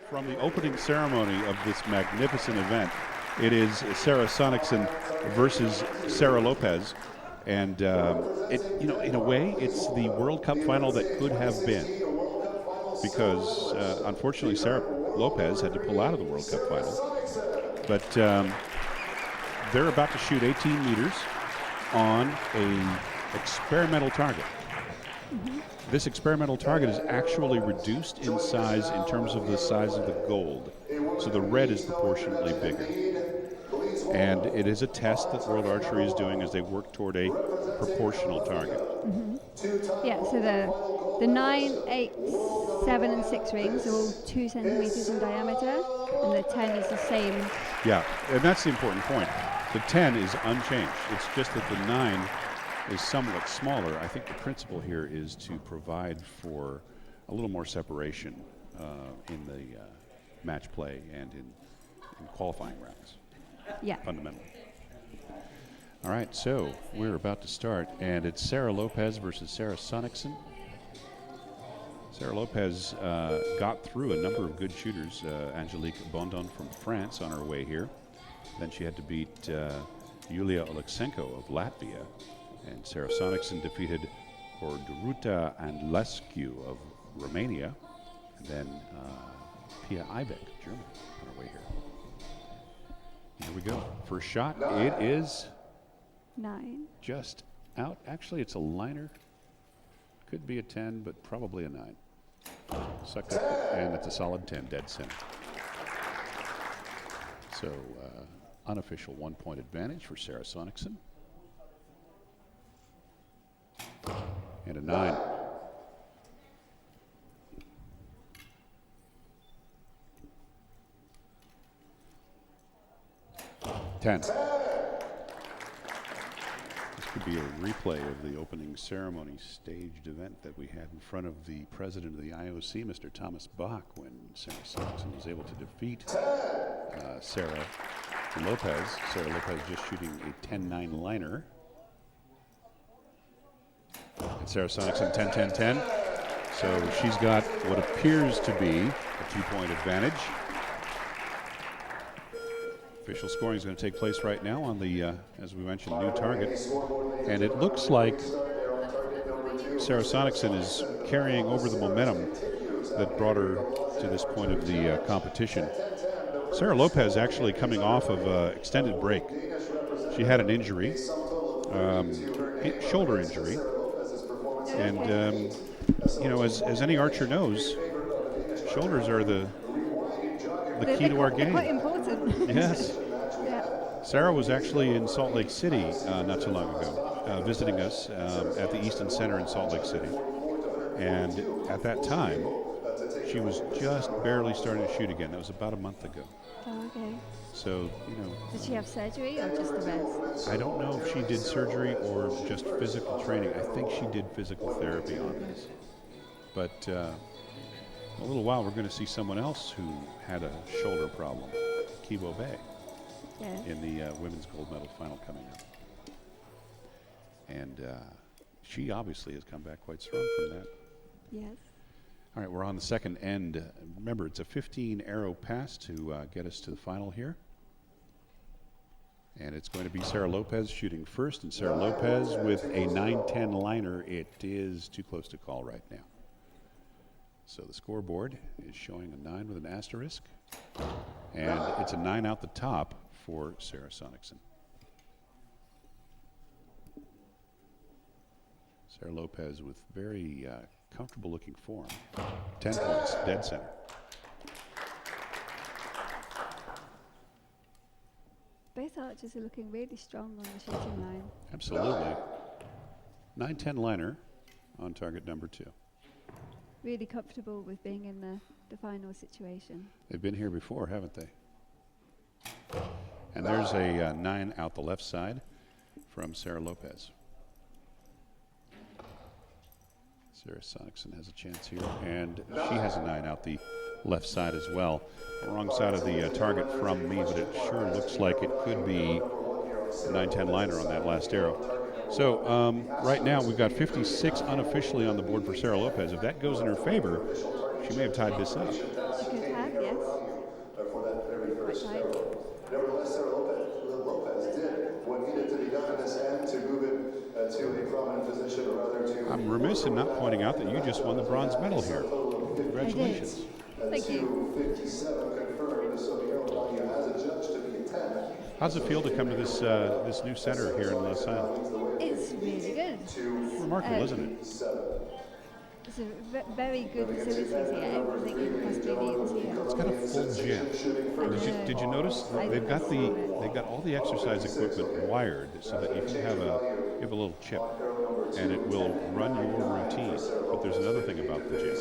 from the opening ceremony of this magnificent event. It is Sara Sonnichsen versus Sara Lopez. And, in a way, it's the World Cup final that could have been. Because, unfortunately, Sara Lopez had to pull out of the World Cup final. But they're about to shoot 18 meters on an experimental target. Mm-hmm. This experimental target is actually reduced in size in terms of the size of the gold. So the red is proportionately bigger. And it is a test that World Archery is doing as they work toward a proportional target. Mm-hmm. Yeah, so the 9, 8, 7, and 6 rings are all 2 centimeters in diameter, and the 10 is the same. Yeah, and that's the important point. The 10 is unchanged. It's just that the 9 is somewhat smaller. I think the principle here is to provide for a little more separation in the match play and in qualifying rounds. Yeah. Fundamentally. All right, so we're about to start, and it's Sara Lopez versus Sara Sonnichsen. Sara Lopez got through a number of good shooters. Angelique Bondon from France on her way here. Then she had to beat Yulia Oleksienko of Latvia. And Sara Sonnichsen defeated Orduruta and Lescu of Romania. And then Pia Ibeck of Germany on her way here. Here we go. First shot. It is 9. just out. Actually, it's a liner. Could be a 10, but probably a 9. Sucked up, and it's a solid 10, dead center. So, unofficial 1-point advantage for Sara Sonnichsen. And a 9. Ten. This could be a replay of the opening ceremony staged event that we had in front of the president of the IOC, Mr. Thomas Bach, when Sara Sonnichsen was able to defeat Sara Lopez. Sara Lopez just shooting a 10-9 liner. And Sara Sonnichsen 10-10-10. So she's got what appears to be a 2-point advantage. Official scoring is going to take place right now on the, as we mentioned, new target. And it looks like Sara Sonnichsen is carrying over the momentum that brought her to this point of the competition. Sara Lopez actually coming off of an extended break. She had an injury, shoulder injury. And, as any archer knows, shoulders are the key to our game. Quite important. Yes. Yeah. Sara was actually in Salt Lake City not too long ago, visiting us at the Easton Center in Salt Lake City. And at that time, she was just barely starting to shoot again. That was about a month ago. Oh, okay. So, Did she have surgery or just a rest? I don't know if she did surgery or just physical training. I think she did physical therapy on this. But in a little while, we're going to see someone else who had a shoulder problem, Kibo Bay, in the women's gold medal final coming up. And she obviously has come back quite strong from that. Yes. All right, we're on the second end. Remember, it's a 15-arrow pass to get us to the final here. And it's going to be Sara Lopez shooting first, and Sara Lopez with a 9-10 liner. It is too close to call right now. So the scoreboard is showing a 9 with an asterisk, and it's a 9 out the top for Sara Sonnichsen. Sara Lopez with very comfortable looking form. 10 points, dead center. Both archers are looking really strong on the shooting line. Absolutely. 9-10 liner on target number 2. Really comfortable with being in the final situation. They've been here before, haven't they? And there's a 9 out the left side from Sara Lopez. Sara Sonnichsen has a chance here, and she has a 9 out the left side as well. Wrong side of the target from me, but it sure looks like it could be a 9-10 liner on that last arrow. So right now we've got 56 unofficially on the board for Sara Lopez. If that goes in her favor, she may have tied this up. She could have. Yes. For that very first Right side. arrow. Nevertheless, Sara Lopez did what needed to be done in this end to move it to a prominent position, or rather to. I'm remiss in not pointing out that you just won the bronze medal here. Congratulations. Thank you. 257 confirmed, so the arrow value as adjudged to be a 10. How's it feel to come to this this new center here in Lausanne? It's really good. Remarkable, isn't it? It's a very good facilities here. Everything you could possibly need is here. It's got a full gym. Did you notice they've got all the exercise equipment wired so that you can have a little chip and it will run your routine. But there's another thing about the gym.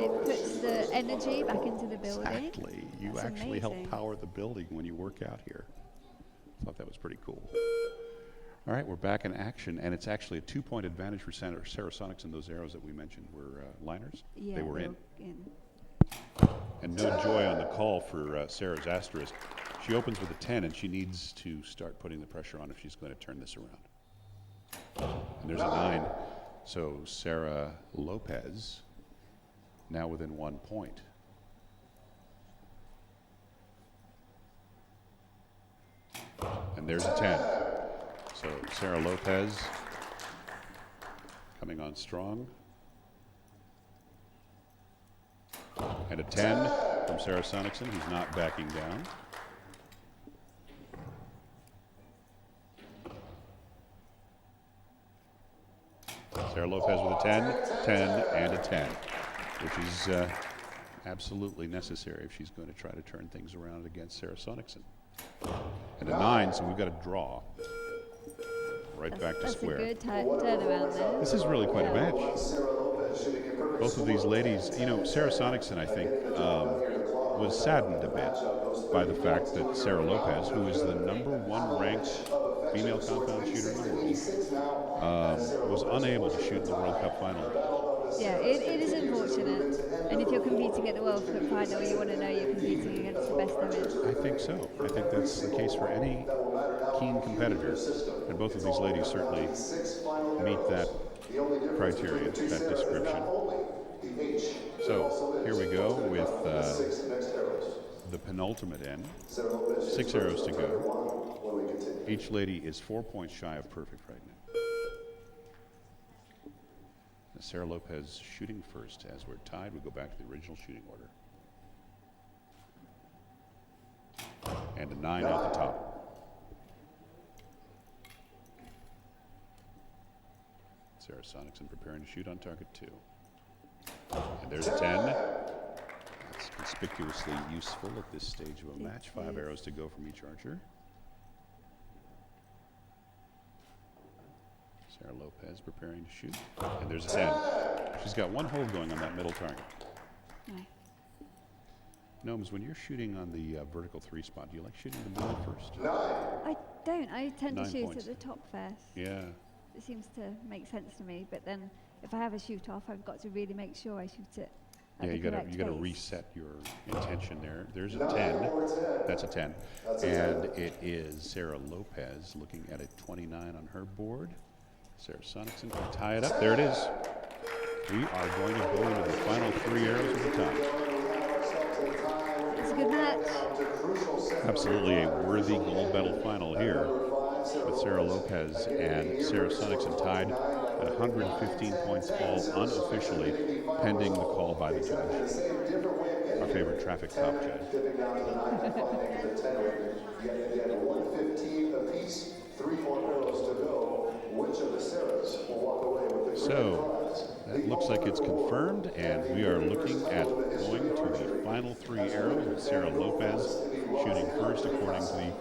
It puts the energy back into the building. Exactly. You That's actually help amazing. power the building when you work out here. Thought that was pretty cool. All right, we're back in action, and it's actually a 2-point advantage for Sara Sonnichsen. Those arrows that we mentioned were liners. Yeah, they were in. in. And no joy on the call for Sarah's asterisk. She opens with a 10, and she needs to start putting the pressure on if she's going to turn this around. And there's a 9. So Sara Lopez now within 1 point. And there's a 10. So Sara Lopez coming on strong. And a 10 from Sara Sonnichsen, who's not backing down. Sara Lopez with a 10, 10, and a 10, which is absolutely necessary if she's going to try to turn things around against Sara Sonnichsen. And a 9, so we've got a draw. Right back to square. That's a good turnaround there. This is really quite a match. Both of these ladies, you know, Sara Sonnichsen, I think, was saddened a bit by the fact that Sara Lopez, who is the #1 ranked female compound shooter in the world, was unable to shoot in the World Cup final. Yeah, it is unfortunate. And if you're competing at the World Cup final, you want to know you're competing against the best there is. I think so. I think that's the case for any keen competitor. And both of these ladies certainly meet that criteria, that description. So here we go with the penultimate end. 6 arrows to go. Each lady is 4 points shy of perfect right now. Sara Lopez shooting first. As we're tied, we go back to the original shooting order. And a 9 off the top. Sara Sonnichsen preparing to shoot on target 2. And there's a 10. That's conspicuously useful at this stage of a match. 5 arrows to go from each archer. Sara Lopez preparing to shoot. And there's a 10. She's got 1 hold going on that middle target. Nice. Gnomes, when you're shooting on the vertical 3 spot, do you like shooting the middle first? I don't. I tend to 9 shoot points. at the top first. Yeah. It seems to make sense to me. But then if I have a shoot off, I've got to really make sure I shoot it. Yeah, you gotta place. reset your intention there. There's a 10. That's a 10. And it is Sara Lopez looking at a 29 on her board. Sara Sonnichsen can tie it up. There it is. We are going to go into the final 3 arrows at the top. It's a good match. Absolutely a worthy gold medal final here with Sara Lopez and Sara Sonnichsen tied at 115 points all unofficially, pending the call by the judge. Our favorite traffic cop judge. 115 apiece, 3 more arrows to go. Which of the Saras will walk away with the So that looks like it's confirmed, and we are looking at going to the final 3 arrows with Sara Lopez shooting first according to the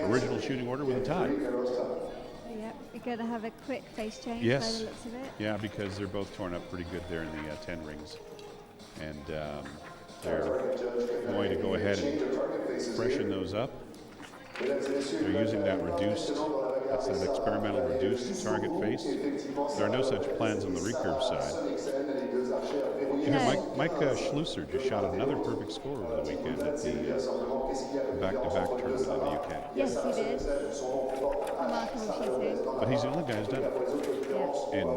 original shooting order with a tie. Yep, we're going to have a quick face change by Yes. the looks of it. Yeah, because they're both torn up pretty good there in the 10 rings. And they're going to go ahead and freshen those up. They're using that reduced, that's that experimental reduced target face. There are no such plans on the recurve side. You know, Mike Schlusser just shot another perfect score over the weekend at the back-to-back tournament in the UK. Yes, he did. Remarkable shooting. But he's the only guy who's done it. Yeah. In,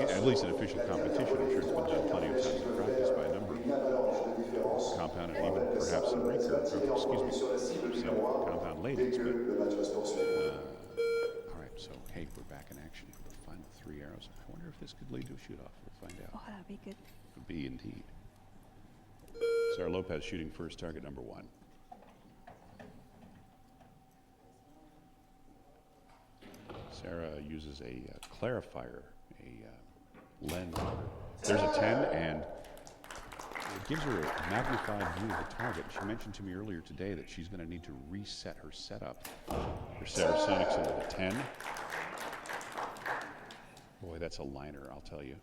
at least in official competition. I'm sure it's been done plenty of times in practice by a number of compound and even perhaps some recurve, some compound ladies. But all right, so hey, we're back in action for the final 3 arrows. I wonder if this could lead to a shoot-off. We'll find out. Oh, that'd be good. Could be indeed. Sara Lopez shooting first, target number 1. Sara uses a clarifier, a lens. There's a 10, and it gives her a magnified view of the target. She mentioned to me earlier today that she's going to need to reset her setup for Sara Sonnichsen with a 10. Boy, that's a liner, I'll tell you.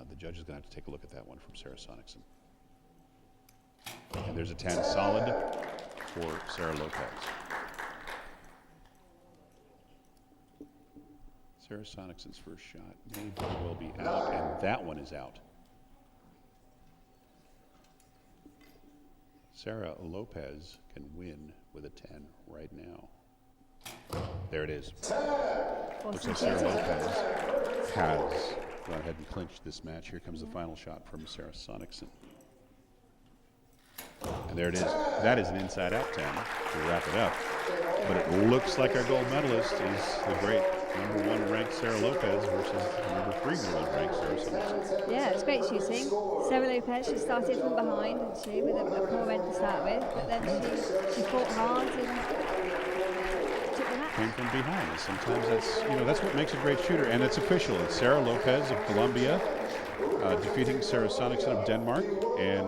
The judge is going to have to take a look at that one from Sara Sonnichsen. And there's a 10 solid for Sara Lopez. Sara Sonnichsen's first shot may very well be out, and that one is out. Sara Lopez can win with a 10 right now. There it is. Looks like Sara Lopez has gone ahead and clinched this match. Here comes the final shot from Sara Sonnichsen. And there it is. That is an inside-out 10 to wrap it up. But it looks like our gold medalist is the great number 1 ranked Sara Lopez versus number 3 world ranked Sara Sonnichsen. Yeah, it's great shooting. Sara Lopez, she started from behind, didn't she, with a poor end to start with, but then she fought hard and took the match. Came from behind. And sometimes that's what makes a great shooter, and it's official. It's Sara Lopez of Colombia defeating Sara Sonnichsen of Denmark, and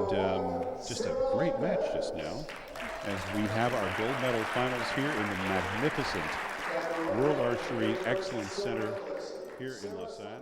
just a great match just now as we have our gold medal finals here in the magnificent World Archery Excellence Center here in Lausanne.